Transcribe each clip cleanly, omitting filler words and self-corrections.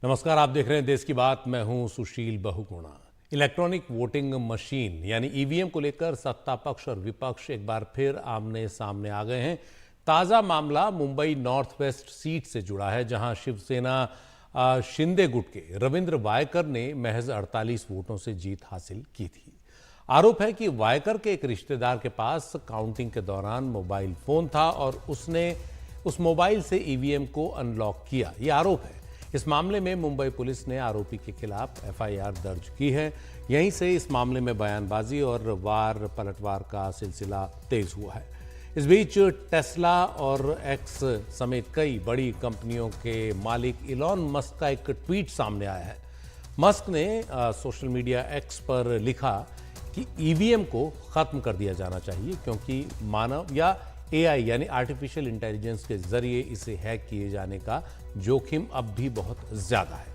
नमस्कार, आप देख रहे हैं देश की बात। मैं हूं सुशील बहुगुणा। इलेक्ट्रॉनिक वोटिंग मशीन यानी ईवीएम को लेकर सत्ता पक्ष और विपक्ष एक बार फिर आमने सामने आ गए हैं। ताजा मामला मुंबई नॉर्थ वेस्ट सीट से जुड़ा है, जहां शिवसेना शिंदे गुट के रविंद्र वायकर ने महज 48 वोटों से जीत हासिल की थी। आरोप है कि वायकर के एक रिश्तेदार के पास काउंटिंग के दौरान मोबाइल फोन था और उसने उस मोबाइल से ईवीएम को अनलॉक किया, ये आरोप है। इस मामले में मुंबई पुलिस ने आरोपी के खिलाफ एफआईआर दर्ज की है। यहीं से इस मामले में बयानबाजी और वार पलटवार का सिलसिला तेज हुआ है। इस बीच टेस्ला और एक्स समेत कई बड़ी कंपनियों के मालिक इलॉन मस्क का एक ट्वीट सामने आया है। मस्क ने सोशल मीडिया एक्स पर लिखा कि ईवीएम को खत्म कर दिया जाना चाहिए, क्योंकि मानव या एआई यानी आर्टिफिशियल इंटेलिजेंस के जरिए इसे हैक किए जाने का जोखिम अब भी बहुत ज्यादा है।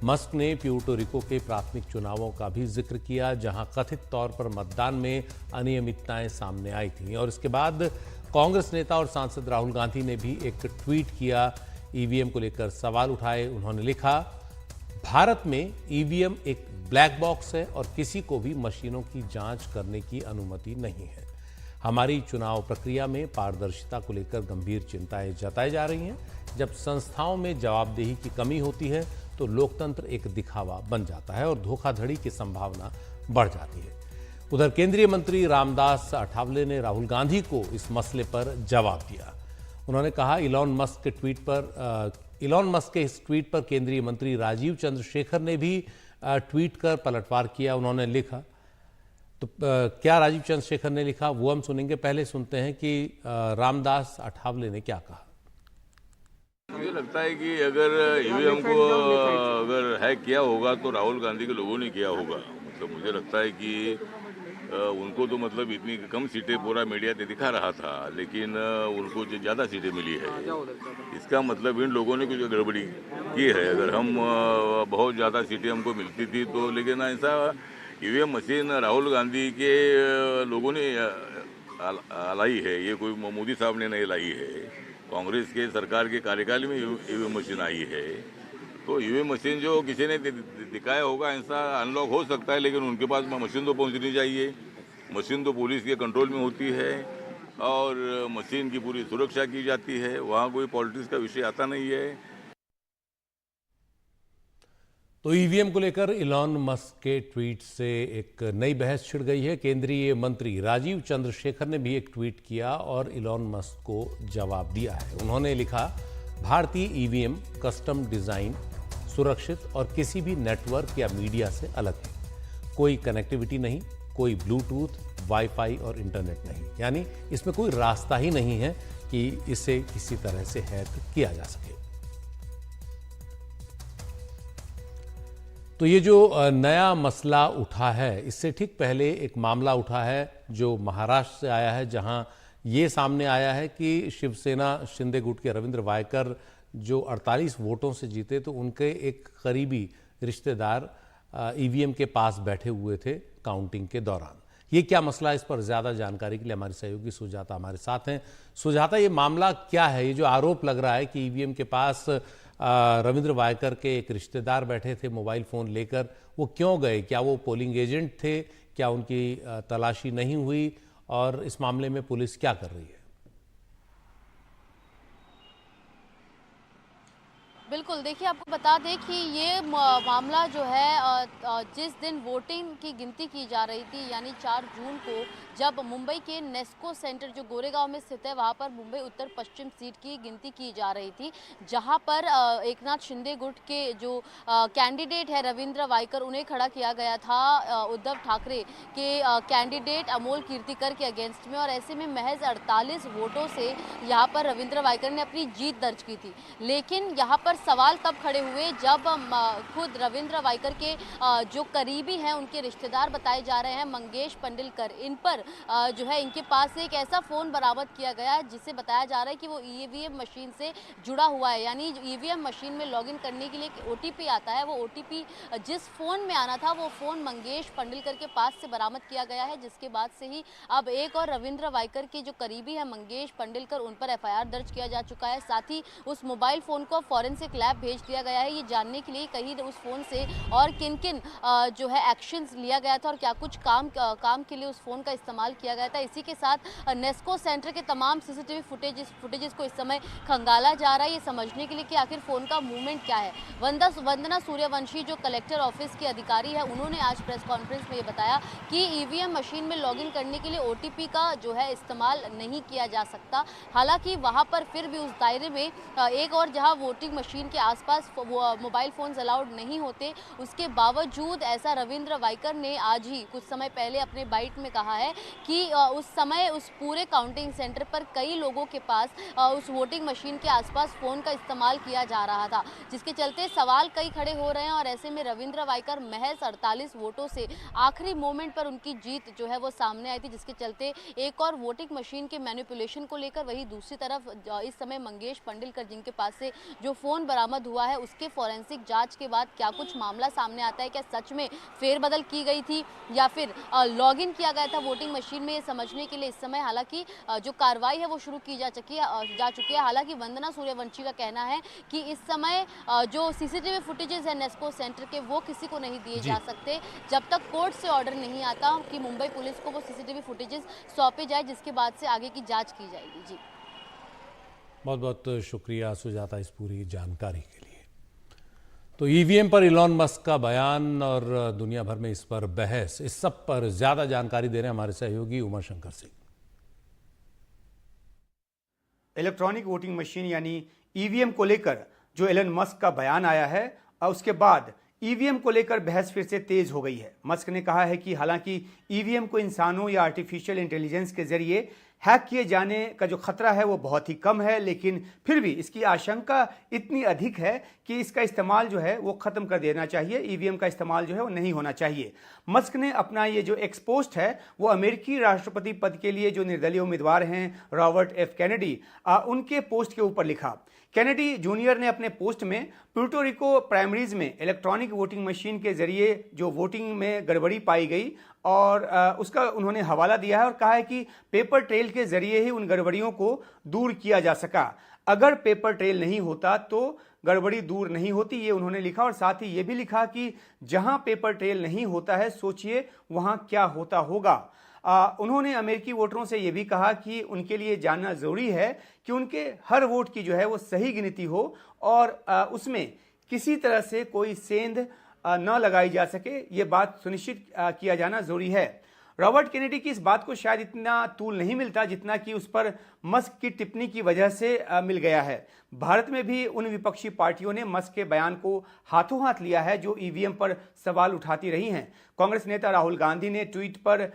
मस्क ने प्यूर्टो रिको के प्राथमिक चुनावों का भी जिक्र किया, जहां कथित तौर पर मतदान में अनियमितताएं सामने आई थीं, और इसके बाद कांग्रेस नेता और सांसद राहुल गांधी ने भी एक ट्वीट किया, ईवीएम को लेकर सवाल उठाए। उन्होंने लिखा, भारत में ईवीएम एक ब्लैक बॉक्स है और किसी को भी मशीनों की जांच करने की अनुमति नहीं है। हमारी चुनाव प्रक्रिया में पारदर्शिता को लेकर गंभीर चिंताएं जताई जा रही हैं। जब संस्थाओं में जवाबदेही की कमी होती है तो लोकतंत्र एक दिखावा बन जाता है और धोखाधड़ी की संभावना बढ़ जाती है। उधर केंद्रीय मंत्री रामदास अठावले ने राहुल गांधी को इस मसले पर जवाब दिया। उन्होंने कहा, इलॉन मस्क के इस ट्वीट पर केंद्रीय मंत्री राजीव चंद्रशेखर ने भी ट्वीट कर पलटवार किया। उन्होंने लिखा, तो क्या राजीव चंद्रशेखर ने लिखा वो हम सुनेंगे। पहले सुनते हैं कि रामदास अठावले ने क्या कहा। मुझे लगता है कि अगर ईवीएम को अगर हैक किया होगा तो राहुल गांधी के लोगों ने किया होगा। मतलब मुझे लगता है कि उनको तो मतलब इतनी कम सीटें पूरा मीडिया ने दिखा रहा था, लेकिन उनको जो ज़्यादा सीटें मिली है, इसका मतलब इन लोगों ने कुछ गड़बड़ी की है। अगर हम बहुत ज़्यादा सीटें हमको मिलती थी तो, लेकिन ऐसा ईवीएम मशीन राहुल गांधी के लोगों ने लाई है, ये कोई मोदी साहब ने नहीं लाई है। कांग्रेस के सरकार के कार्यकाल में ईवीएम मशीन आई है। तो ईवीएम मशीन जो किसी ने दिखाया होगा, ऐसा अनलॉक हो सकता है, लेकिन उनके पास मशीन तो पहुंचनी चाहिए। मशीन तो पुलिस के कंट्रोल में होती है और मशीन की पूरी सुरक्षा की जाती है, वहाँ कोई पॉलिटिक्स का विषय आता नहीं है। तो ईवीएम को लेकर इलॉन मस्क के ट्वीट से एक नई बहस छिड़ गई है। केंद्रीय मंत्री राजीव चंद्रशेखर ने भी एक ट्वीट किया और इलॉन मस्क को जवाब दिया है। उन्होंने लिखा, भारतीय ईवीएम कस्टम डिजाइन, सुरक्षित और किसी भी नेटवर्क या मीडिया से अलग है। कोई कनेक्टिविटी नहीं, कोई ब्लूटूथ, वाईफाई और इंटरनेट नहीं, यानी इसमें कोई रास्ता ही नहीं है कि इसे किसी तरह से हैक किया जा सके। तो ये जो नया मसला उठा है, इससे ठीक पहले एक मामला उठा है जो महाराष्ट्र से आया है, जहां ये सामने आया है कि शिवसेना शिंदे गुट के रविंद्र वायकर जो 48 वोटों से जीते, तो उनके एक करीबी रिश्तेदार ईवीएम के पास बैठे हुए थे काउंटिंग के दौरान। ये क्या मसला है, इस पर ज्यादा जानकारी के लिए हमारे सहयोगी सुजाता हमारे साथ हैं। सुजाता, ये मामला क्या है? ये जो आरोप लग रहा है कि ईवीएम के पास रविंद्र वायकर के एक रिश्तेदार बैठे थे मोबाइल फोन लेकर, वो क्यों गए? क्या वो पोलिंग एजेंट थे? क्या उनकी तलाशी नहीं हुई? और इस मामले में पुलिस क्या कर रही है? बिल्कुल, देखिए आपको बता दें कि ये मामला जो है जिस दिन वोटिंग की गिनती की जा रही थी, यानी 4 जून को, जब मुंबई के नेस्को सेंटर जो गोरेगांव में स्थित है, वहाँ पर मुंबई उत्तर पश्चिम सीट की गिनती की जा रही थी, जहाँ पर एकनाथ शिंदे गुट के जो कैंडिडेट है रविंद्र वायकर, उन्हें खड़ा किया गया था उद्धव ठाकरे के कैंडिडेट अमोल कीर्तिकर के अगेंस्ट में, और ऐसे में महज 48 वोटों से यहाँ पर रविंद्र वायकर ने अपनी जीत दर्ज की थी। लेकिन यहाँ पर सवाल तब खड़े हुए जब खुद रविंद्र वायकर के जो करीबी हैं, उनके रिश्तेदार बताए जा रहे हैं, मंगेश पंडिलकर, इन पर जो है इनके पास से एक ऐसा फ़ोन बरामद किया गया है जिसे बताया जा रहा है कि वो ईवीएम मशीन से जुड़ा हुआ है। यानी ईवीएम मशीन में लॉगिन करने के लिए एक ओटीपी आता है, वो ओटीपी जिस फ़ोन में आना था वो फ़ोन मंगेश पंडिलकर के पास से बरामद किया गया है, जिसके बाद से ही अब एक और रविंद्र वायकर के जो करीबी है मंगेश पंडिलकर, उन पर एफआईआर दर्ज किया जा चुका है। साथ ही उस मोबाइल फ़ोन को फॉरेंसिक फोरेंसिक लैब भेज दिया गया है, ये जानने के लिए कहीं उस फ़ोन से और किन किन जो है एक्शंस लिया गया था और क्या कुछ काम के लिए उस फ़ोन का इस्तेमाल किया गया था। इसी के साथ नेस्को सेंटर के तमाम सीसीटीवी फुटेजेस को इस समय खंगाला जा रहा है, ये समझने के लिए कि आखिर फ़ोन का मूवमेंट क्या है। वंदना सूर्यवंशी जो कलेक्टर ऑफिस के अधिकारी है, उन्होंने आज प्रेस कॉन्फ्रेंस में ये बताया कि ईवीएम मशीन में लॉगिन करने के लिए ओटीपी का जो है इस्तेमाल नहीं किया जा सकता। हालांकि वहां पर फिर भी उस दायरे में एक और जहां वोटिंग मशीन के आसपास मोबाइल फोन्स अलाउड नहीं होते, उसके बावजूद ऐसा रविंद्र वाइकर ने आज ही कुछ समय पहले अपने बाइट में कहा है कि उस समय उस पूरे काउंटिंग सेंटर पर कई लोगों के पास उस वोटिंग मशीन के आसपास फ़ोन का इस्तेमाल किया जा रहा था, जिसके चलते सवाल कई खड़े हो रहे हैं। और ऐसे में रविंद्र वाइकर महज 48 वोटों से आखिरी मोमेंट पर उनकी जीत जो है वो सामने आई थी, जिसके चलते एक और वोटिंग मशीन के मैनिपुलेशन को लेकर वही दूसरी तरफ इस समय मंगेश पंडिलकर जिनके पास से जो फ़ोन बरामद हुआ है उसके फॉरेंसिक जांच के बाद क्या कुछ मामला सामने आता है, क्या सच में फेरबदल की गई थी या फिर लॉगिन किया गया था वोटिंग मशीन में, ये समझने के लिए इस समय हालांकि जो कार्रवाई है वो शुरू की जा चुकी है। हालांकि वंदना सूर्यवंशी का कहना है कि इस समय जो सीसीटीवी फुटेजेस है नेस्को सेंटर के वो किसी को नहीं दिए जा सकते जब तक कोर्ट से ऑर्डर नहीं आता कि मुंबई पुलिस को वो सीसीटीवी फुटेजेस सौंपे जाए, जिसके बाद से आगे की जांच की जाएगी। जी बहुत बहुत शुक्रिया सुजाता इस पूरी जानकारी के लिए। तो ईवीएम पर इलॉन मस्क का बयान और दुनिया भर में इस पर बहस, इस सब पर ज्यादा जानकारी दे रहे हैं हमारे सहयोगी Uma Shankar Singh. Electronic voting machine यानी ईवीएम को लेकर जो एलन मस्क का बयान आया है, उसके बाद ईवीएम को लेकर बहस फिर से तेज हो गई है। मस्क ने कहा है कि हालांकि ईवीएम को इंसानों या आर्टिफिशियल इंटेलिजेंस के जरिए हैक किए जाने का जो खतरा है वो बहुत ही कम है, लेकिन फिर भी इसकी आशंका इतनी अधिक है कि इसका इस्तेमाल जो है वो खत्म कर देना चाहिए, ईवीएम का इस्तेमाल जो है वो नहीं होना चाहिए। मस्क ने अपना ये जो एक्स पोस्ट है वो अमेरिकी राष्ट्रपति पद के लिए जो निर्दलीय उम्मीदवार हैं रॉबर्ट एफ कैनेडी, उनके पोस्ट के ऊपर लिखा। कैनेडी जूनियर ने अपने पोस्ट में पुर्टो रिको प्राइमरीज में इलेक्ट्रॉनिक वोटिंग मशीन के जरिए जो वोटिंग में गड़बड़ी पाई गई और उसका उन्होंने हवाला दिया है और कहा है कि पेपर ट्रेल के जरिए ही उन गड़बड़ियों को दूर किया जा सका। अगर पेपर ट्रेल नहीं होता तो गड़बड़ी दूर नहीं होती, ये उन्होंने लिखा। और साथ ही ये भी लिखा कि जहां पेपर ट्रेल नहीं होता है सोचिए वहां क्या होता होगा। उन्होंने अमेरिकी वोटरों से यह भी कहा कि उनके लिए जानना जरूरी है कि उनके हर वोट की जो है वो सही गिनती हो और उसमें किसी तरह से कोई सेंध न लगाई जा सके, ये बात सुनिश्चित किया जाना जरूरी है। रॉबर्ट कैनेडी की इस बात को शायद इतना तूल नहीं मिलता जितना कि उस पर मस्क की टिप्पणी की वजह से मिल गया है। भारत में भी उन विपक्षी पार्टियों ने मस्क के बयान को हाथों हाथ लिया है जो ईवीएम पर सवाल उठाती रही हैं। कांग्रेस नेता राहुल गांधी ने ट्वीट पर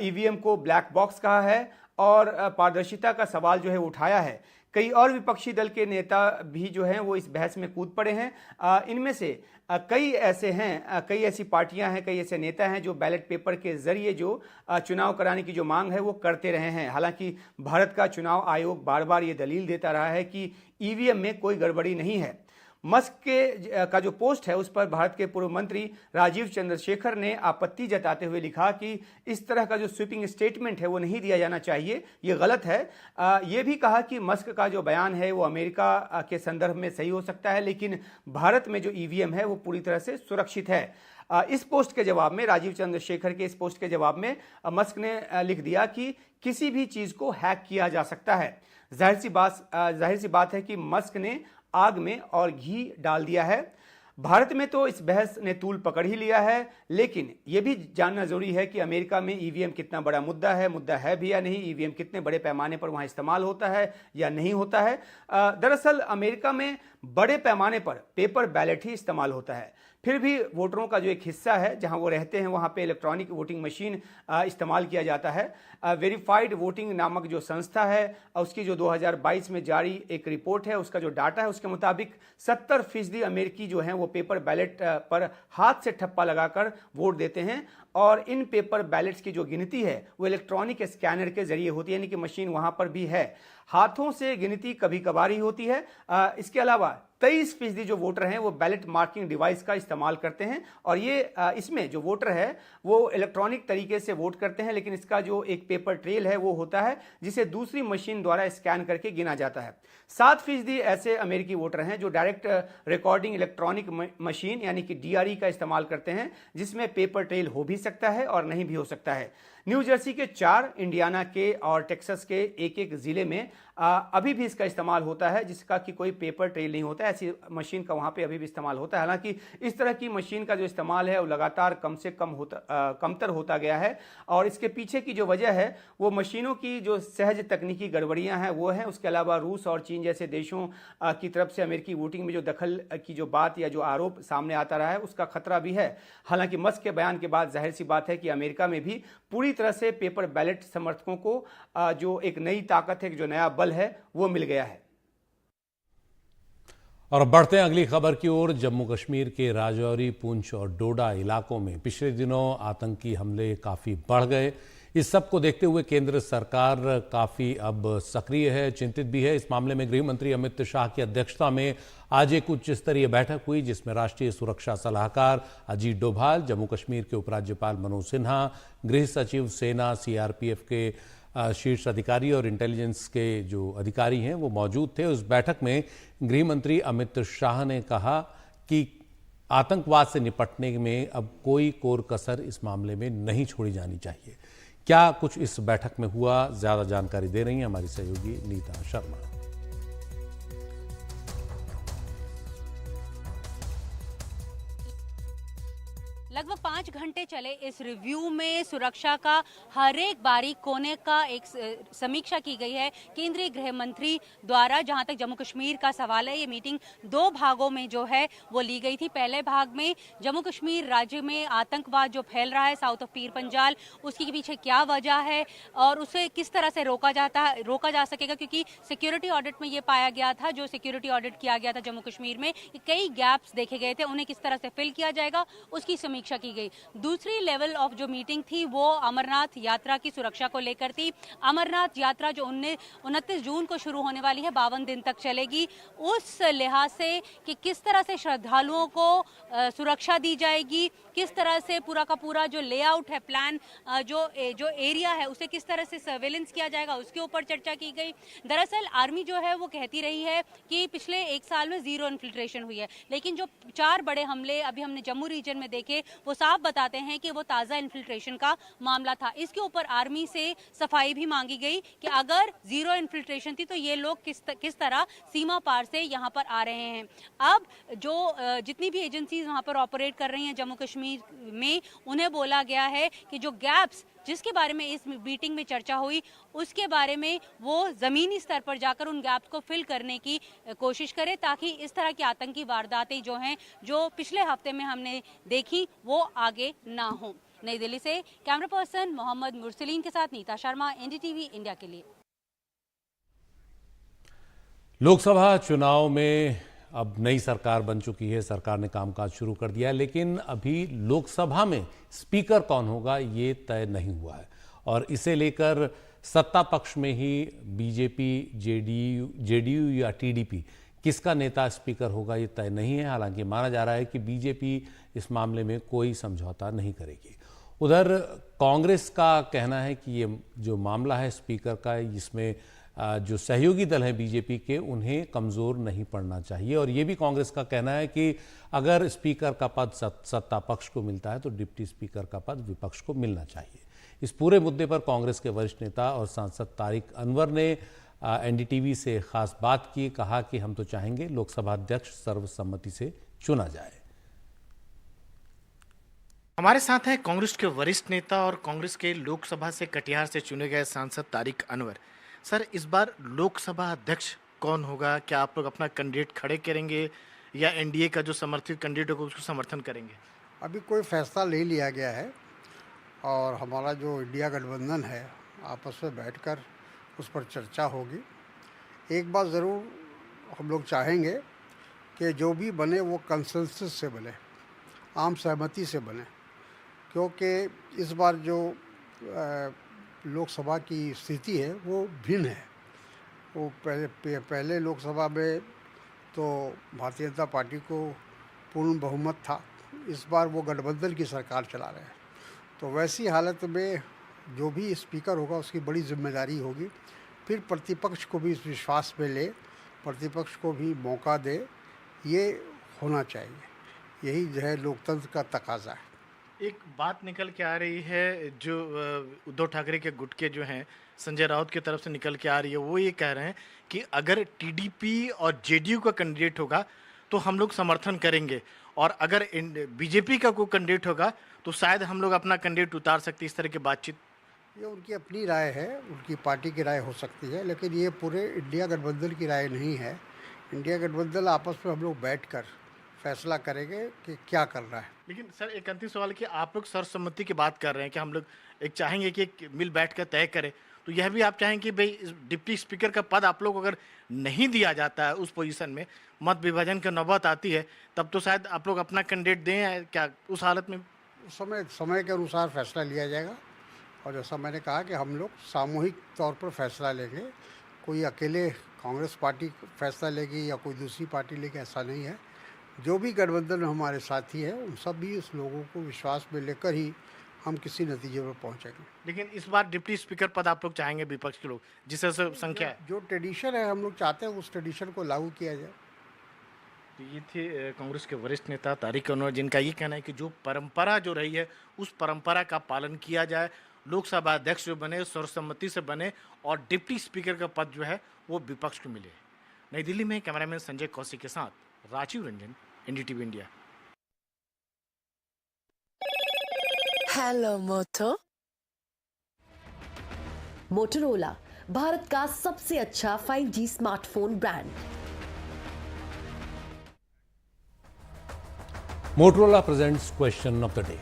ईवीएम को ब्लैक बॉक्स कहा है और पारदर्शिता का सवाल जो है उठाया है। कई और विपक्षी दल के नेता भी जो हैं वो इस बहस में कूद पड़े हैं। इनमें से कई ऐसी पार्टियां हैं, कई ऐसे नेता हैं जो बैलेट पेपर के जरिए जो चुनाव कराने की जो मांग है वो करते रहे हैं। हालांकि भारत का चुनाव आयोग बार बार ये दलील देता रहा है कि ईवीएम में कोई गड़बड़ी नहीं है। मस्क का जो पोस्ट है उस पर भारत के पूर्व मंत्री राजीव चंद्रशेखर ने आपत्ति जताते हुए लिखा कि इस तरह का जो स्वीपिंग स्टेटमेंट है वो नहीं दिया जाना चाहिए, ये गलत है। ये भी कहा कि मस्क का जो बयान है वो अमेरिका के संदर्भ में सही हो सकता है, लेकिन भारत में जो ईवीएम है वो पूरी तरह से सुरक्षित है। इस पोस्ट के जवाब में, राजीव चंद्रशेखर के इस पोस्ट के जवाब में मस्क ने लिख दिया कि किसी भी चीज को हैक किया जा सकता है। जाहिर सी बात है कि मस्क ने आग में और घी डाल दिया है। भारत में तो इस बहस ने तूल पकड़ ही लिया है, लेकिन यह भी जानना जरूरी है कि अमेरिका में ईवीएम कितना बड़ा मुद्दा है भी या नहीं, ईवीएम कितने बड़े पैमाने पर वहां इस्तेमाल होता है या नहीं होता है। दरअसल अमेरिका में बड़े पैमाने पर पेपर बैलेट ही इस्तेमाल होता है, फिर भी वोटरों का जो एक हिस्सा है जहां वो रहते हैं वहां पे इलेक्ट्रॉनिक वोटिंग मशीन इस्तेमाल किया जाता है। वेरीफाइड वोटिंग नामक जो संस्था है उसकी जो 2022 में जारी एक रिपोर्ट है, उसका जो डाटा है उसके मुताबिक 70% अमेरिकी जो हैं वो पेपर बैलेट पर हाथ से ठप्पा लगाकर वोट देते हैं और इन पेपर बैलेट्स की जो गिनती है वो इलेक्ट्रॉनिक स्कैनर के जरिए होती है, यानी कि मशीन वहां पर भी है। हाथों से गिनती कभी कभार ही होती है। इसके अलावा 23% जो वोटर हैं वो बैलेट मार्किंग डिवाइस का इस्तेमाल करते हैं और ये इसमें जो वोटर है वो इलेक्ट्रॉनिक तरीके से वोट करते हैं, लेकिन इसका जो एक पेपर ट्रेल है वो होता है जिसे दूसरी मशीन द्वारा स्कैन करके गिना जाता है। 7% ऐसे अमेरिकी वोटर हैं जो डायरेक्ट रिकॉर्डिंग इलेक्ट्रॉनिक मशीन यानी कि DRE का इस्तेमाल करते हैं, जिसमें पेपर ट्रेल हो भी सकता है और नहीं भी हो सकता है। न्यू जर्सी के 4, इंडियाना के और टेक्सास के एक जिले में अभी भी इसका इस्तेमाल होता है, जिसका कि कोई पेपर ट्रेल नहीं होता है। ऐसी मशीन का वहाँ पे अभी भी इस्तेमाल होता है। हालांकि इस तरह की मशीन का जो इस्तेमाल है वो लगातार कम से कम कमतर होता गया है और इसके पीछे की जो वजह है वो मशीनों की जो सहज तकनीकी गड़बड़ियाँ हैं वो हैं। उसके अलावा रूस और चीन जैसे देशों की तरफ से अमेरिकी वोटिंग में जो दखल की जो बात या जो आरोप सामने आता रहा है उसका खतरा भी है। हालांकि मस्क के बयान के बाद जाहिर सी बात है कि अमेरिका में भी पूरी तरह से पेपर बैलेट समर्थकों को जो एक नई ताकत है, जो नया बल है, वो मिल गया है। और अब बढ़ते हैं अगली खबर की ओर। जम्मू कश्मीर के राजौरी, पुंछ और डोडा इलाकों में पिछले दिनों आतंकी हमले काफी बढ़ गए। इस सब को देखते हुए केंद्र सरकार काफी अब सक्रिय है, चिंतित भी है। इस मामले में गृह मंत्री अमित शाह की अध्यक्षता में आज एक उच्च स्तरीय बैठक हुई, जिसमें राष्ट्रीय सुरक्षा सलाहकार अजीत डोभाल, जम्मू कश्मीर के उपराज्यपाल मनोज सिन्हा, गृह सचिव, सेना, CRPF के शीर्ष अधिकारी और इंटेलिजेंस के जो अधिकारी हैं वो मौजूद थे। उस बैठक में गृह मंत्री अमित शाह ने कहा कि आतंकवाद से निपटने में अब कोई कोर कसर इस मामले में नहीं छोड़ी जानी चाहिए। क्या कुछ इस बैठक में हुआ, ज्यादा जानकारी दे रही हैं हमारी सहयोगी नीता शर्मा। लगभग 5 घंटे चले इस रिव्यू में सुरक्षा का हर एक बारीक कोने का एक समीक्षा की गई है केंद्रीय गृह मंत्री द्वारा। जहां तक जम्मू कश्मीर का सवाल है, ये मीटिंग 2 भागों में जो है वो ली गई थी। पहले भाग में जम्मू कश्मीर राज्य में आतंकवाद जो फैल रहा है साउथ ऑफ पीर पंजाल, उसके पीछे क्या वजह है और उसे किस तरह से रोका जा सकेगा, क्योंकि सिक्योरिटी ऑडिट में ये पाया गया था, जो सिक्योरिटी ऑडिट किया गया था जम्मू कश्मीर में, कई गैप्स देखे गए थे, उन्हें किस तरह से फिल किया जाएगा उसकी समीक्षा की गई। दूसरी लेवल ऑफ जो मीटिंग थी वो अमरनाथ यात्रा की सुरक्षा को लेकर थी। अमरनाथ यात्रा जो 29 जून को शुरू होने वाली है, 52 दिन तक चलेगी, उस लिहाज से कि किस तरह से श्रद्धालुओं को सुरक्षा दी जाएगी, किस तरह से पूरा का पूरा जो लेआउट है, प्लान जो एरिया है उसे किस तरह से सर्वेलेंस किया जाएगा, उसके ऊपर चर्चा की गई। दरअसल आर्मी जो है वो कहती रही है कि पिछले 1 साल में 0 इन्फिल्ट्रेशन हुई है, लेकिन जो 4 बड़े हमले अभी हमने जम्मू रीजन में देखे वो साफ बताते हैं कि वो ताज़ा इन्फिल्ट्रेशन का मामला था। इसके ऊपर आर्मी से सफाई भी मांगी गई कि अगर 0 इन्फिल्ट्रेशन थी तो ये लोग किस तरह सीमा पार से यहाँ पर आ रहे हैं। अब जो जितनी भी एजेंसीज वहाँ पर ऑपरेट कर रही हैं जम्मू कश्मीर में, उन्हें बोला गया है कि जो गैप्स जिसके बारे में इस मीटिंग में चर्चा हुई उसके बारे में वो जमीनी स्तर पर जाकर उन गैप्स को फिल करने की कोशिश करे, ताकि इस तरह की आतंकी वारदातें जो हैं जो पिछले हफ्ते में हमने देखी वो आगे ना हो। नई दिल्ली से कैमरा पर्सन मोहम्मद मुरसलीन के साथ नीता शर्मा, NDTV इंडिया के लिए। लोकसभा चुनाव में अब नई सरकार बन चुकी है, सरकार ने कामकाज शुरू कर दिया है, लेकिन अभी लोकसभा में स्पीकर कौन होगा ये तय नहीं हुआ है और इसे लेकर सत्ता पक्ष में ही बीजेपी, जेडीयू या टीडीपी किसका नेता स्पीकर होगा ये तय नहीं है। हालांकि माना जा रहा है कि बीजेपी इस मामले में कोई समझौता नहीं करेगी। उधर कांग्रेस का कहना है कि ये जो मामला है स्पीकर का, इसमें जो सहयोगी दल हैं बीजेपी के, उन्हें कमज़ोर नहीं पड़ना चाहिए। और ये भी कांग्रेस का कहना है कि अगर स्पीकर का पद सत्ता पक्ष को मिलता है तो डिप्टी स्पीकर का पद विपक्ष को मिलना चाहिए। इस पूरे मुद्दे पर कांग्रेस के वरिष्ठ नेता और सांसद तारिक अनवर ने NDTV से खास बात की, कहा कि हम तो चाहेंगे लोकसभा अध्यक्ष सर्वसम्मति से चुना जाए। हमारे साथ हैं कांग्रेस के वरिष्ठ नेता और कांग्रेस के लोकसभा से कटिहार से चुने गए सांसद तारिक अनवर। सर, इस बार लोकसभा अध्यक्ष कौन होगा? क्या आप लोग अपना कैंडिडेट खड़े करेंगे या एनडीए का जो समर्थित कैंडिडेट होगा उसको समर्थन करेंगे? अभी कोई फैसला नहीं लिया गया है और हमारा जो इंडिया गठबंधन है आपस में बैठकर उस पर चर्चा होगी। एक बात ज़रूर हम लोग चाहेंगे कि जो भी बने वो कंसेंसस से बने, आम सहमति से बने, क्योंकि इस बार जो लोकसभा की स्थिति है वो भिन्न है। वो पहले लोकसभा में तो भारतीय जनता पार्टी को पूर्ण बहुमत था। इस बार वो गठबंधन की सरकार चला रहे हैं, तो वैसी हालत में जो भी स्पीकर होगा उसकी बड़ी जिम्मेदारी होगी। फिर प्रतिपक्ष को भी इस विश्वास में ले, प्रतिपक्ष को भी मौका दे, ये होना चाहिए। यही जो है लोकतंत्र का तकाजा है। एक बात निकल के आ रही है, जो उद्धव ठाकरे के गुट के जो हैं संजय राउत की तरफ से निकल के आ रही है, वो ये कह रहे हैं कि अगर टीडीपी और जेडीयू का कैंडिडेट होगा तो हम लोग समर्थन करेंगे, और अगर बीजेपी का कोई कैंडिडेट होगा तो शायद हम लोग अपना कैंडिडेट उतार सकते। इस तरह की बातचीत, ये उनकी अपनी राय है, उनकी पार्टी की राय हो सकती है, लेकिन ये पूरे इंडिया गठबंधन की राय नहीं है। इंडिया गठबंधन आपस में हम लोग बैठकर फैसला करेंगे कि क्या करना है। लेकिन सर एक अंतिम सवाल कि आप लोग सर्वसम्मति की बात कर रहे हैं कि हम लोग एक चाहेंगे कि एक मिल बैठ कर तय करें, तो यह भी आप चाहेंगे कि भाई डिप्टी स्पीकर का पद आप लोग अगर नहीं दिया जाता है, उस पोजीशन में मत विभाजन की नौबत आती है, तब तो शायद आप लोग अपना कैंडिडेट दें क्या उस हालत में? उस समय के अनुसार फैसला लिया जाएगा, और जैसा मैंने कहा कि हम लोग सामूहिक तौर पर फैसला लेंगे। कोई अकेले कांग्रेस पार्टी फैसला लेगी या कोई दूसरी पार्टी लेगी, ऐसा नहीं है। जो भी गठबंधन में हमारे साथी हैं उन सभी उस लोगों को विश्वास में लेकर ही हम किसी नतीजे पर पहुंचेंगे। लेकिन इस बार डिप्टी स्पीकर पद आप लोग चाहेंगे विपक्ष के लोग, जिससे संख्या है, जो ट्रेडिशन है हम लोग चाहते हैं उस ट्रेडिशन को लागू किया जाए। तो ये थे कांग्रेस के वरिष्ठ नेता तारिक अनवर, जिनका ये कहना है कि जो परंपरा जो रही है उस परंपरा का पालन किया जाए, लोकसभा अध्यक्ष जो बने सर्वसम्मति से बने, और डिप्टी स्पीकर का पद जो है वो विपक्ष को मिले। नई दिल्ली में कैमरामैन संजय कौशिक के साथ Rajeev Ranjan, NDTV India. Hello Moto. Motorola Bharat का सबसे अच्छा 5G smartphone brand. Motorola presents question of the day.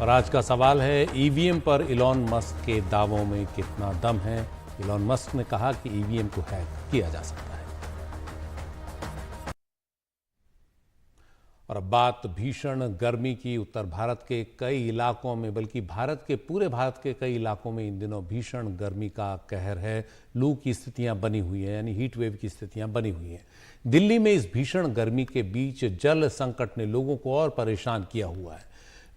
और आज का सवाल है, ईवीएम पर इलॉन मस्क के दावों में कितना दम है? इलॉन मस्क ने कहा कि ईवीएम को हैक किया जा सकता है। और अब बात भीषण गर्मी की। उत्तर भारत के कई इलाकों में, बल्कि पूरे भारत के कई इलाकों में इन दिनों भीषण गर्मी का कहर है। लू की स्थितियां बनी हुई हैं, यानी हीट वेव की स्थितियां बनी हुई हैं। दिल्ली में इस भीषण गर्मी के बीच जल संकट ने लोगों को और परेशान किया हुआ है।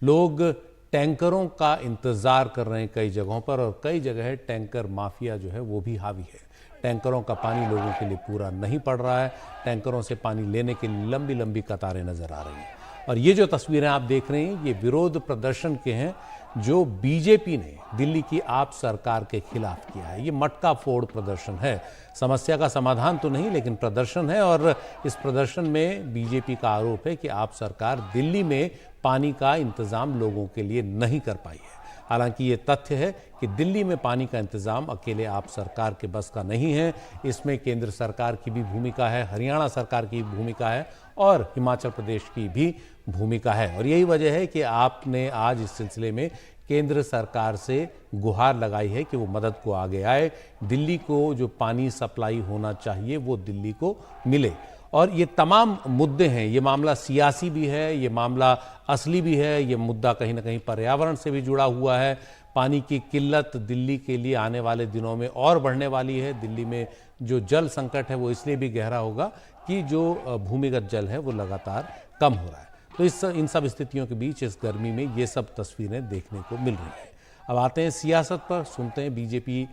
लोग टैंकरों का इंतजार कर रहे हैं कई जगहों पर, और कई जगह टैंकर माफिया जो है वो भी हावी है। टैंकरों का पानी लोगों के लिए पूरा नहीं पड़ रहा है। टैंकरों से पानी लेने के लिए लंबी लंबी कतारें नजर आ रही हैं। और ये जो तस्वीरें आप देख रहे हैं, ये विरोध प्रदर्शन के हैं जो बीजेपी ने दिल्ली की आप सरकार के खिलाफ किया है। ये मटका फोड़ प्रदर्शन है। समस्या का समाधान तो नहीं, लेकिन प्रदर्शन है। और इस प्रदर्शन में बीजेपी का आरोप है कि आप सरकार दिल्ली में पानी का इंतजाम लोगों के लिए नहीं कर पाई है। हालांकि ये तथ्य है कि दिल्ली में पानी का इंतजाम अकेले आप सरकार के बस का नहीं है। इसमें केंद्र सरकार की भी भूमिका है, हरियाणा सरकार की भूमिका है, और हिमाचल प्रदेश की भी भूमिका है। और यही वजह है कि आपने आज इस सिलसिले में केंद्र सरकार से गुहार लगाई है कि वो मदद को आगे आए। दिल्ली को जो पानी सप्लाई होना चाहिए वो दिल्ली को मिले। और ये तमाम मुद्दे हैं, ये मामला सियासी भी है, ये मामला असली भी है, ये मुद्दा कहीं ना कहीं पर्यावरण से भी जुड़ा हुआ है। पानी की किल्लत दिल्ली के लिए आने वाले दिनों में और बढ़ने वाली है। दिल्ली में जो जल संकट है वो इसलिए भी गहरा होगा कि जो भूमिगत जल है वो लगातार कम हो रहा है। तो इन सब स्थितियों के बीच इस गर्मी में ये सब तस्वीरें देखने को मिल रही हैं। अब आते हैं सियासत पर, सुनते हैं बीजेपी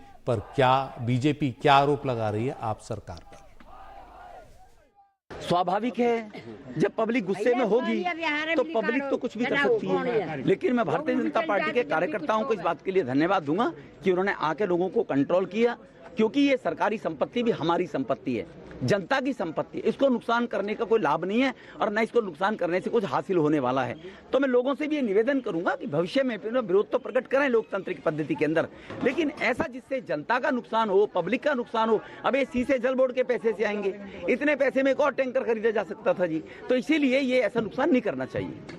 क्या आरोप लगा रही है आप सरकार पर। स्वाभाविक है, जब पब्लिक गुस्से में होगी तो पब्लिक तो कुछ भी कर सकती है। लेकिन मैं भारतीय जनता पार्टी के कार्यकर्ताओं को इस बात के लिए धन्यवाद दूंगा कि उन्होंने आके लोगों को कंट्रोल किया, क्योंकि ये सरकारी संपत्ति भी हमारी संपत्ति है, जनता की संपत्ति है। इसको नुकसान करने का कोई लाभ नहीं है, और न इसको नुकसान करने से कुछ हासिल होने वाला है। तो मैं लोगों से भी ये निवेदन करूंगा कि भविष्य में विरोध तो प्रकट करें लोकतांत्रिक पद्धति के अंदर, लेकिन ऐसा जिससे जनता का नुकसान हो, पब्लिक का नुकसान हो। अब ये सीसे जल बोर्ड के पैसे से आएंगे, इतने पैसे में एक और टैंकर खरीदा जा सकता था जी। तो इसीलिए ये ऐसा नुकसान नहीं करना चाहिए।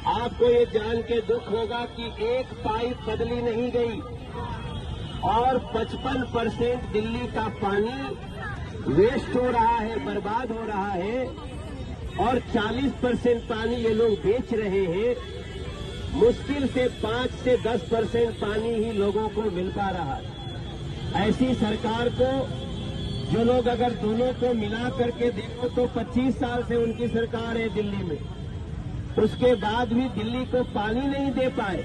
आपको ये जान के दुख होगा कि एक पाइप बदली नहीं गई, और 55% दिल्ली का पानी वेस्ट हो रहा है, बर्बाद हो रहा है, और 40% पानी ये लोग बेच रहे हैं। मुश्किल से 5 से 10% पानी ही लोगों को मिल पा रहा है। ऐसी सरकार को जो लोग अगर दोनों को मिला करके देखो तो 25 साल से उनकी सरकार है दिल्ली में, उसके बाद भी दिल्ली को पानी नहीं दे पाए।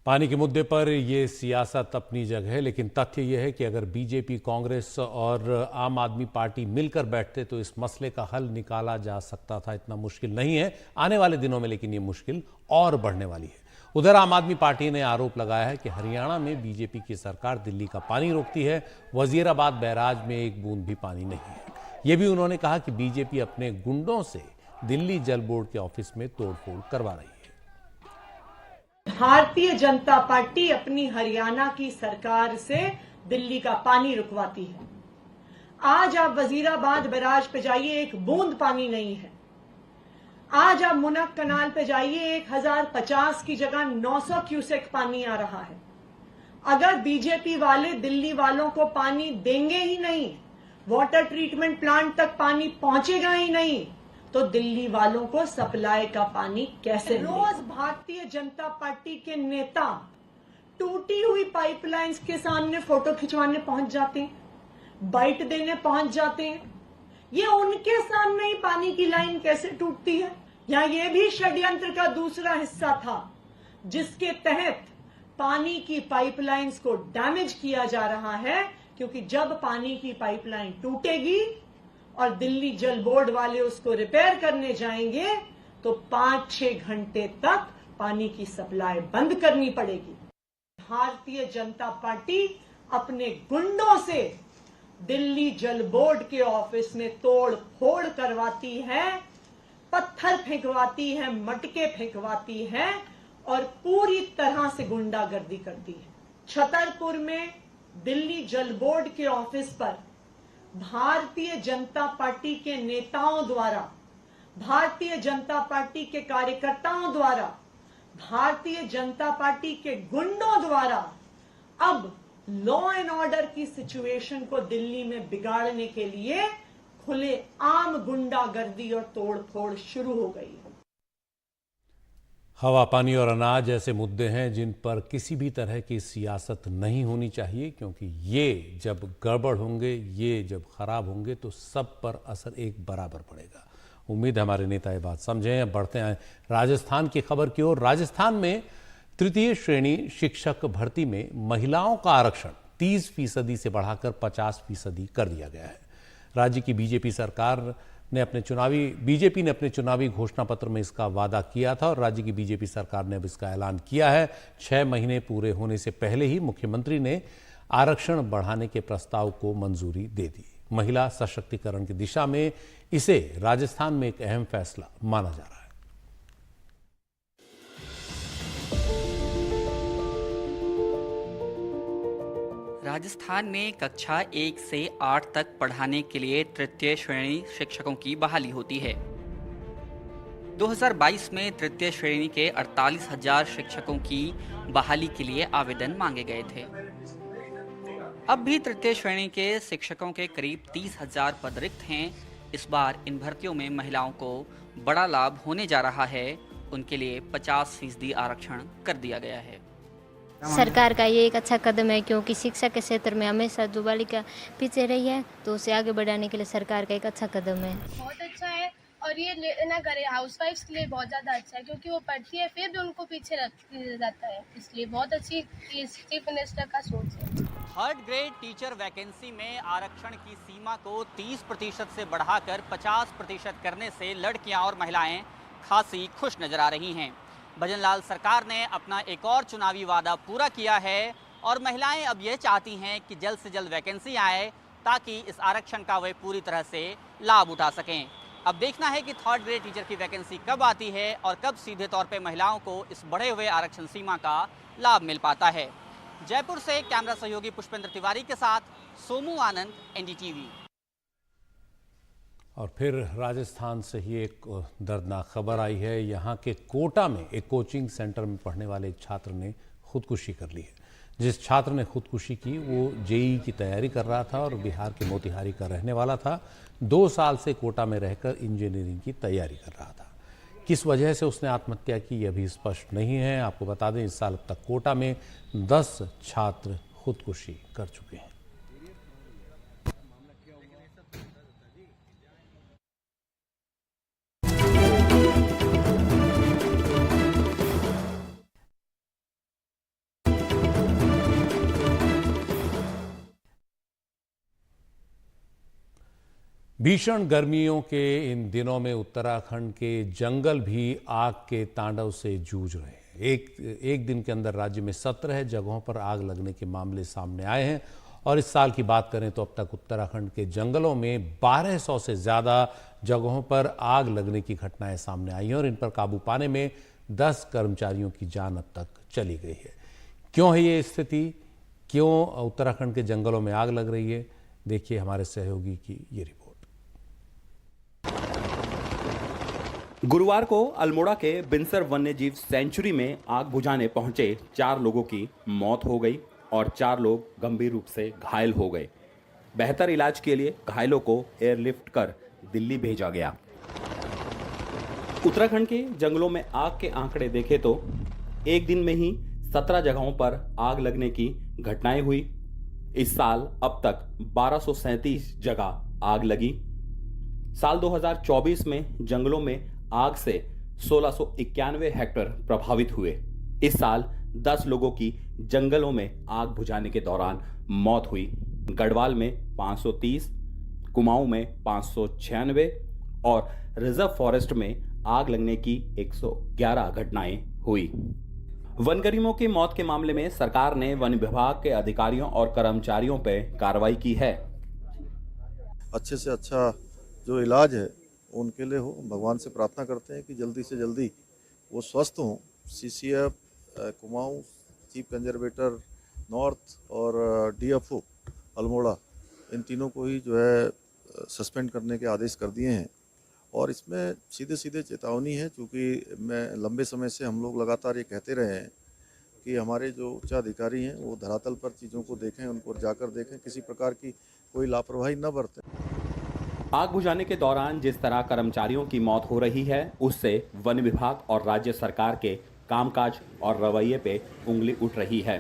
पानी के मुद्दे पर यह सियासत अपनी जगह है, लेकिन तथ्य यह है कि अगर बीजेपी, कांग्रेस और आम आदमी पार्टी मिलकर बैठते तो इस मसले का हल निकाला जा सकता था। इतना मुश्किल नहीं है आने वाले दिनों में, लेकिन ये मुश्किल और बढ़ने वाली है। उधर आम आदमी पार्टी ने आरोप लगाया है कि हरियाणा में बीजेपी की सरकार दिल्ली का पानी रोकती है। वजीराबाद बैराज में एक बूंद भी पानी नहीं है। यह भी उन्होंने कहा कि बीजेपी अपने गुंडों से दिल्ली जल बोर्ड के ऑफिस में तोड़फोड़ करवा रही है। भारतीय जनता पार्टी अपनी हरियाणा की सरकार से दिल्ली का पानी रुकवाती है। आज आप वजीराबाद बैराज पे जाइए, एक बूंद पानी नहीं है। आज आप मुनक कनाल पे जाइए, 1050 की जगह 900 क्यूसेक पानी आ रहा है। अगर बीजेपी वाले दिल्ली वालों को पानी देंगे ही नहीं, वाटर ट्रीटमेंट प्लांट तक पानी पहुंचेगा ही नहीं, तो दिल्ली वालों को सप्लाई का पानी कैसे मिलेगा? रोज भारतीय जनता पार्टी के नेता टूटी हुई पाइपलाइंस के सामने फोटो खिंचवाने पहुंच जाते हैं, बाइट देने पहुंच जाते हैं। ये उनके सामने ही पानी की लाइन कैसे टूटती है? या ये भी षड्यंत्र का दूसरा हिस्सा था, जिसके तहत पानी की पाइपलाइंस को डैमेज किया जा रहा है, क्योंकि जब पानी की पाइपलाइन टूटेगी और दिल्ली जल बोर्ड वाले उसको रिपेयर करने जाएंगे तो 5-6 घंटे तक पानी की सप्लाई बंद करनी पड़ेगी। भारतीय जनता पार्टी अपने गुंडों से दिल्ली जल बोर्ड के ऑफिस में तोड़ फोड़ करवाती है, पत्थर फेंकवाती है, मटके फेंकवाती है और पूरी तरह से गुंडागर्दी करती है। छतरपुर में दिल्ली जल बोर्ड के ऑफिस पर भारतीय जनता पार्टी के नेताओं द्वारा, भारतीय जनता पार्टी के कार्यकर्ताओं द्वारा, भारतीय जनता पार्टी के गुंडों द्वारा अब लॉ एंड ऑर्डर की सिचुएशन को दिल्ली में बिगाड़ने के लिए खुले आम गुंडागर्दी और तोड़फोड़ शुरू हो गई है। हवा, पानी और अनाज ऐसे मुद्दे हैं जिन पर किसी भी तरह की सियासत नहीं होनी चाहिए, क्योंकि ये जब गड़बड़ होंगे, ये जब खराब होंगे तो सब पर असर एक बराबर पड़ेगा। उम्मीद है हमारे नेता ये बात समझें। अब बढ़ते हैं राजस्थान की खबर की ओर। राजस्थान में तृतीय श्रेणी शिक्षक भर्ती में महिलाओं का आरक्षण 30% से बढ़ाकर 50% कर दिया गया है। राज्य की बीजेपी ने अपने चुनावी घोषणा पत्र में इसका वादा किया था और राज्य की बीजेपी सरकार ने अब इसका ऐलान किया है। 6 महीने पूरे होने से पहले ही मुख्यमंत्री ने आरक्षण बढ़ाने के प्रस्ताव को मंजूरी दे दी। महिला सशक्तिकरण की दिशा में इसे राजस्थान में एक अहम फैसला माना जा रहा है। राजस्थान में कक्षा 1 से 8 तक पढ़ाने के लिए तृतीय श्रेणी शिक्षकों की बहाली होती है। 2022 में तृतीय श्रेणी के 48,000 शिक्षकों की बहाली के लिए आवेदन मांगे गए थे। अब भी तृतीय श्रेणी के शिक्षकों के करीब 30,000 पद रिक्त हैं। इस बार इन भर्तियों में महिलाओं को बड़ा लाभ होने जा रहा है। उनके लिए 50% आरक्षण कर दिया गया है। सरकार का ये एक अच्छा कदम है, क्योंकि शिक्षा के क्षेत्र में हमेशा जो बालिका पीछे रही है, तो उसे आगे बढ़ाने के लिए सरकार का एक अच्छा कदम है। बहुत अच्छा है और ये ना करे हाउसवाइफ्स के लिए बहुत ज़्यादा अच्छा है, क्योंकि वो पढ़ती है फिर भी उनको पीछे रख जाता है, इसलिए बहुत अच्छी चीफ मिनिस्टर का सोच है। 3rd ग्रेड टीचर वैकेंसी में आरक्षण की सीमा को 30% से बढ़ाकर 50% करने से लड़कियां और महिलाएं खासी खुश नजर आ रही हैं। भजनलाल सरकार ने अपना एक और चुनावी वादा पूरा किया है और महिलाएं अब ये चाहती हैं कि जल्द से जल्द वैकेंसी आए ताकि इस आरक्षण का वे पूरी तरह से लाभ उठा सकें। अब देखना है कि 3rd ग्रेड टीचर की वैकेंसी कब आती है और कब सीधे तौर पे महिलाओं को इस बढ़े हुए आरक्षण सीमा का लाभ मिल पाता है। जयपुर से कैमरा सहयोगी पुष्पेंद्र तिवारी के साथ सोमू आनंद, एनडीटीवी। और फिर राजस्थान से ही एक दर्दनाक खबर आई है। यहाँ के कोटा में एक कोचिंग सेंटर में पढ़ने वाले एक छात्र ने खुदकुशी कर ली है। जिस छात्र ने खुदकुशी की वो जेईई की तैयारी कर रहा था और बिहार के मोतिहारी का रहने वाला था। 2 साल से कोटा में रहकर इंजीनियरिंग की तैयारी कर रहा था। किस वजह से उसने आत्महत्या की यह भी स्पष्ट नहीं है। आपको बता दें इस साल अब तक कोटा में 10 छात्र खुदकुशी कर चुके हैं। भीषण गर्मियों के इन दिनों में उत्तराखंड के जंगल भी आग के तांडव से जूझ रहे हैं। एक दिन के अंदर राज्य में 17 जगहों पर आग लगने के मामले सामने आए हैं और इस साल की बात करें तो अब तक उत्तराखंड के जंगलों में 1200 से ज़्यादा जगहों पर आग लगने की घटनाएं सामने आई हैं और इन पर काबू पाने में 10 कर्मचारियों की जान अब तक चली गई है। क्यों है ये स्थिति, क्यों उत्तराखंड के जंगलों में आग लग रही है, देखिए हमारे सहयोगी की ये रिपोर्ट। गुरुवार को अल्मोड़ा के बिनसर वन्यजीव सेंचुरी में आग बुझाने पहुंचे 4 लोगों की मौत हो गई और 4 लोग गंभीर रूप से घायल हो गए। बेहतर इलाज के लिए घायलों को एयरलिफ्ट कर दिल्ली भेजा गया। उत्तराखंड के जंगलों में आग के आंकड़े देखें तो एक दिन में ही 17 जगहों पर आग लगने की घटनाएं हुई। इस साल अब तक 1237 जगह आग लगी। साल 2024 में जंगलों में आग से 1691 हेक्टेयर प्रभावित हुए। इस साल 10 लोगों की जंगलों में आग बुझाने के दौरान मौत हुई। गढ़वाल में 530, कुमाऊं में 596 और रिजर्व फॉरेस्ट में आग लगने की 111 घटनाएं हुई। वनकर्मियों की मौत के मामले में सरकार ने वन विभाग के अधिकारियों और कर्मचारियों पर कार्रवाई की है। अच्छे से अच्छा जो इलाज है उनके लिए हो, भगवान से प्रार्थना करते हैं कि जल्दी से जल्दी वो स्वस्थ हों। CCF, Kumaon, chief conservator north और डीएफओ अल्मोड़ा, इन तीनों को ही जो है सस्पेंड करने के आदेश कर दिए हैं। और इसमें सीधे सीधे चेतावनी है, क्योंकि मैं लंबे समय से हम लोग लगातार ये कहते रहे हैं कि हमारे जो उच्चाधिकारी हैं वो धरातल पर चीज़ों को देखें, उनको जाकर देखें, किसी प्रकार की कोई लापरवाही न बरतें। आग बुझाने के दौरान जिस तरह कर्मचारियों की मौत हो रही है, उससे वन विभाग और राज्य सरकार के कामकाज और रवैये पे उंगली उठ रही है।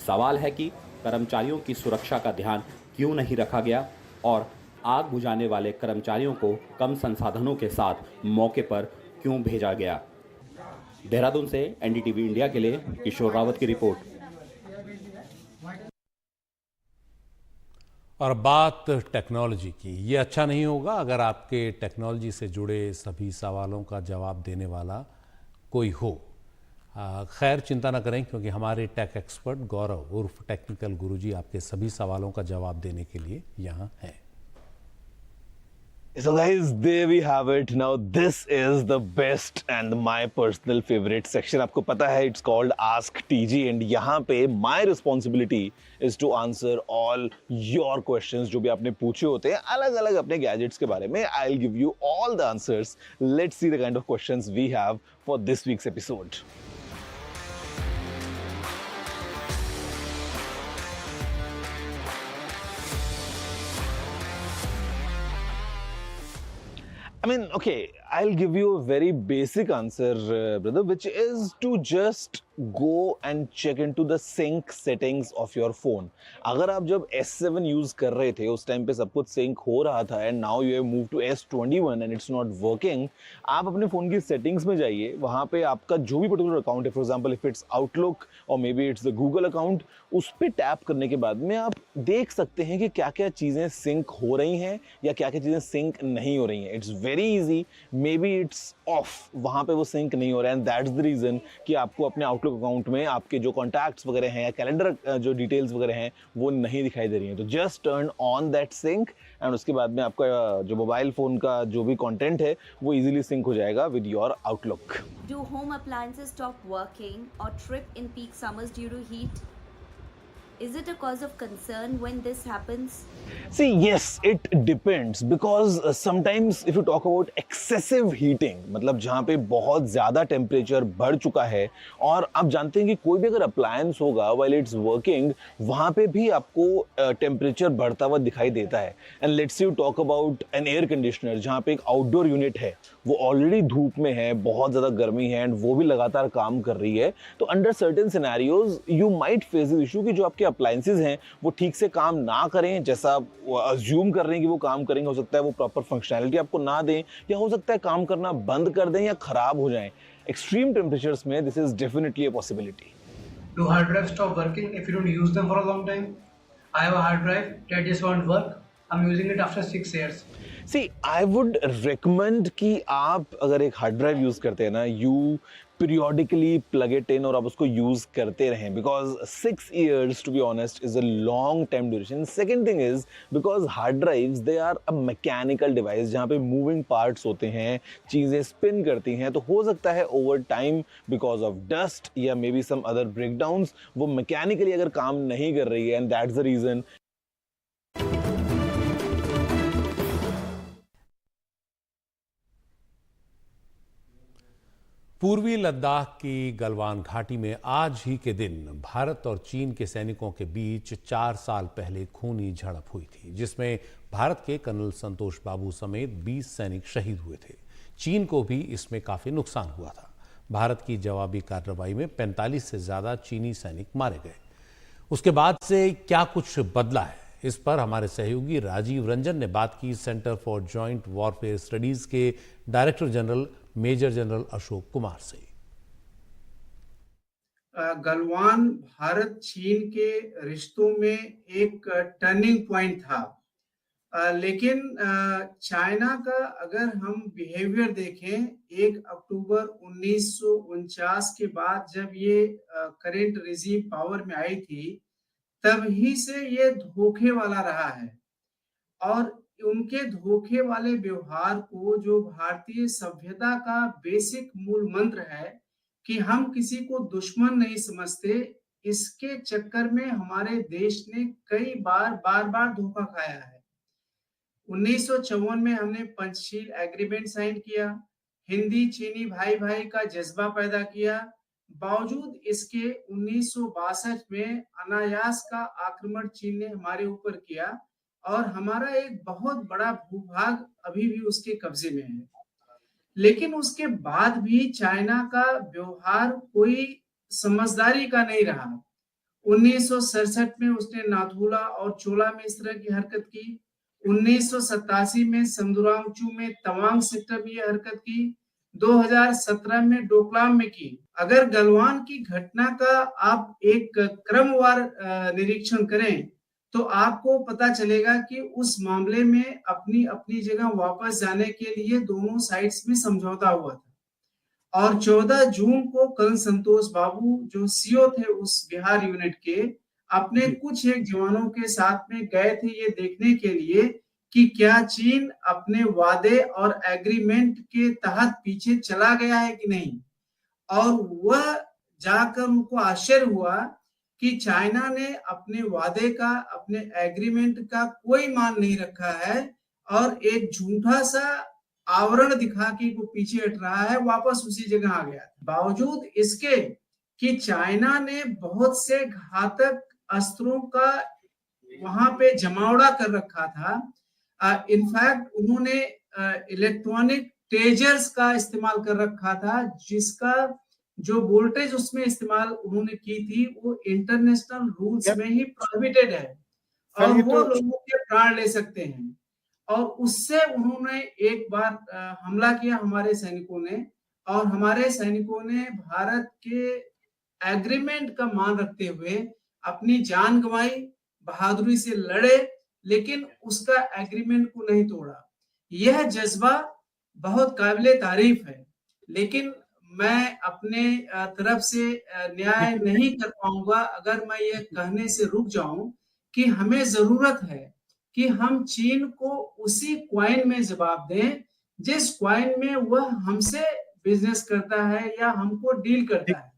सवाल है कि कर्मचारियों की सुरक्षा का ध्यान क्यों नहीं रखा गया और आग बुझाने वाले कर्मचारियों को कम संसाधनों के साथ मौके पर क्यों भेजा गया। देहरादून से एनडीटीवी इंडिया के लिए किशोर रावत की रिपोर्ट। और बात टेक्नोलॉजी की, ये अच्छा नहीं होगा अगर आपके टेक्नोलॉजी से जुड़े सभी सवालों का जवाब देने वाला कोई हो। खैर चिंता न करें, क्योंकि हमारे टेक एक्सपर्ट गौरव उर्फ टेक्निकल गुरुजी आपके सभी सवालों का जवाब देने के लिए यहाँ हैं। So guys, there we have it. Now this is the best and my personal favorite section. आपको पता है it's called Ask TG and यहाँ पे my responsibility is to answer all your questions जो भी आपने पूछे होते हैं अलग अलग अपने gadgets के बारे में। I'll give you all the answers. Let's see the kind of questions we have for this week's episode. I mean, okay, I'll give you a very basic answer, brother, which is to just go and check into the sync settings of your phone. अगर आप जब S7 use कर रहे थे उस time पे सब कुछ सिंक हो रहा था and now you have moved to S21 and it's not working, आप अपने फ़ोन की सेटिंग्स में जाइए, वहाँ पे आपका जो भी पर्टिकुलर अकाउंट है, for example if it's Outlook और may be it's the Google account, उस पर टैप करने के बाद में आप देख सकते हैं कि क्या क्या चीज़ें सिंक हो रही हैं या क्या क्या चीज़ें सिंक नहीं हो रही हैं। It's very easy, may be it's of, वहाँ पे वो सिंक नहीं हो रहा है एंड दैट्स द रीज़न कि आपको अपने आउटलुक अकाउंट में आपके जो कॉन्टैक्ट्स वगैरह हैं या कैलेंडर जो डिटेल्स वगैरह हैं वो नहीं दिखाई दे रही हैं। तो just turn on that sync and उसके बाद में आपका जो मोबाइल फ़ोन का जो भी कंटेंट है वो इजीली सिंक हो जाएगा with your outlook. Do home appliances stop working or trip in peak summers due to heat? Is it a cause of concern when this happens? See, yes, it depends because sometimes if you talk about excessive heating, मतलब जहाँ पे बहुत ज़्यादा temperature बढ़ चुका है और आप जानते हैं कि कोई भी अगर अप्लायंस होगा while it's working, वहाँ पे भी आपको टेम्परेचर बढ़ता हुआ दिखाई देता है. And let's say you talk about an air conditioner जहाँ पे एक आउटडोर यूनिट है, वो ऑलरेडी धूप में है, बहुत ज़्यादा गर्मी है एंड वो भी लगातार काम कर रही है, तो under certain scenarios you might face this issue कि जो आपके अप्लायंसेज हैं वो ठीक से काम ना करें जैसा अज्यूम कर रहे हैं कि वो काम करेंगे. हो सकता है वो प्रॉपर फंक्शनैलिटी आपको ना दें या हो सकता है काम करना बंद कर दें या खराब हो जाएं. एक्सट्रीम टेम्परेचर्स में this is definitely a possibility. Do hard drives stop working if you don't use them for a long time? I have a hard drive that just won't work. I'm using it after 6 years. See, I would recommend कि आप अगर एक hard drive use करते हैं ना, you periodically plug it in और आप उसको यूज करते रहें because 6 years to be honest is a long time duration. Second thing is because hard drives they are a mechanical device जहाँ पे moving parts होते हैं, चीज़ें spin करती हैं, तो हो सकता है over time because of dust या maybe some other breakdowns वो mechanically अगर काम नहीं कर रही है and that's the reason. पूर्वी लद्दाख की गलवान घाटी में आज ही के दिन भारत और चीन के सैनिकों के बीच 4 साल पहले खूनी झड़प हुई थी, जिसमें भारत के कर्नल संतोष बाबू समेत 20 सैनिक शहीद हुए थे. चीन को भी इसमें काफी नुकसान हुआ था. भारत की जवाबी कार्रवाई में 45 से ज्यादा चीनी सैनिक मारे गए. उसके बाद से क्या कुछ बदला है, इस पर हमारे सहयोगी राजीव रंजन ने बात की centre for joint warfare studies के director general major general Ashok Kumar से. गलवान भारत चीन के रिश्तों में एक टर्निंग पॉइंट था, लेकिन चाइना का अगर हम बिहेवियर देखें 1 अक्टूबर 1949 के बाद जब ये करेंट रिजीम पावर में आई थी तब ही से ये धोखे वाला रहा है. और उनके धोखे वाले व्यवहार को जो भारतीय सभ्यता का बेसिक मूल मंत्र है कि हम किसी को दुश्मन नहीं समझते, इसके चक्कर में हमारे देश ने कई बार धोखा खाया है. 1954 में हमने पंचशील एग्रीमेंट साइन किया, हिंदी चीनी भाई भाई का जज्बा पैदा किया. बावजूद इसके 1962 में अनायास का आक्रमण चीन ने हमारे ऊपर किया और हमारा एक बहुत बड़ा भूभाग अभी भी उसके कब्जे में है. लेकिन उसके बाद भी चाइना का व्यवहार कोई समझदारी का नहीं रहा. 1967 में उसने नाथुला और चोला में इस तरह की हरकत की. 1987 में संदुरांगचू में तवांग सेक्टर में यह हरकत की. 2017 में डोकलाम में की. अगर गलवान की घटना का आप एक क्रमवार निरीक्षण करें तो आपको पता चलेगा कि उस मामले में अपनी अपनी जगह वापस जाने के लिए दोनों साइड्स में समझौता हुआ था. और 14 जून को कर्नल संतोष बाबू जो सीओ थे उस बिहार यूनिट के, अपने कुछ एक जवानों के साथ में गए थे ये देखने के लिए कि क्या चीन अपने वादे और एग्रीमेंट के तहत पीछे चला गया है कि नहीं. और वह जाकर उनको आश्चर्य हुआ कि चाइना ने अपने वादे का, अपने एग्रीमेंट का कोई मान नहीं रखा है और एक झूठा सा आवरण दिखा के वो पीछे हट रहा है, वापस उसी जगह आ गया. बावजूद इसके कि चाइना ने बहुत से घातक अस्त्रों का वहां पे जमावड़ा कर रखा था. इनफैक्ट उन्होंने इलेक्ट्रॉनिक टेजर्स का इस्तेमाल कर रखा था, जिसका जो वोल्टेज उसमें इस्तेमाल उन्होंने की थी वो इंटरनेशनल रूल्स में ही प्रोहिबिटेड है और वो लोगों के प्राण ले सकते हैं. और उससे उन्होंने एक बार हमला किया हमारे सैनिकों ने, और हमारे सैनिकों ने भारत के एग्रीमेंट का मान रखते हुए अपनी जान गंवाई, बहादुरी से लड़े, लेकिन उसका एग्रीमेंट को नहीं तोड़ा. यह जज्बा बहुत काबिले तारीफ है, लेकिन मैं अपने तरफ से न्याय नहीं कर पाऊंगा अगर मैं ये कहने से रुक जाऊं कि हमें जरूरत है कि हम चीन को उसी क्वाइन में जवाब दें जिस क्वाइन में वह हमसे बिजनेस करता है या हमको डील करता है.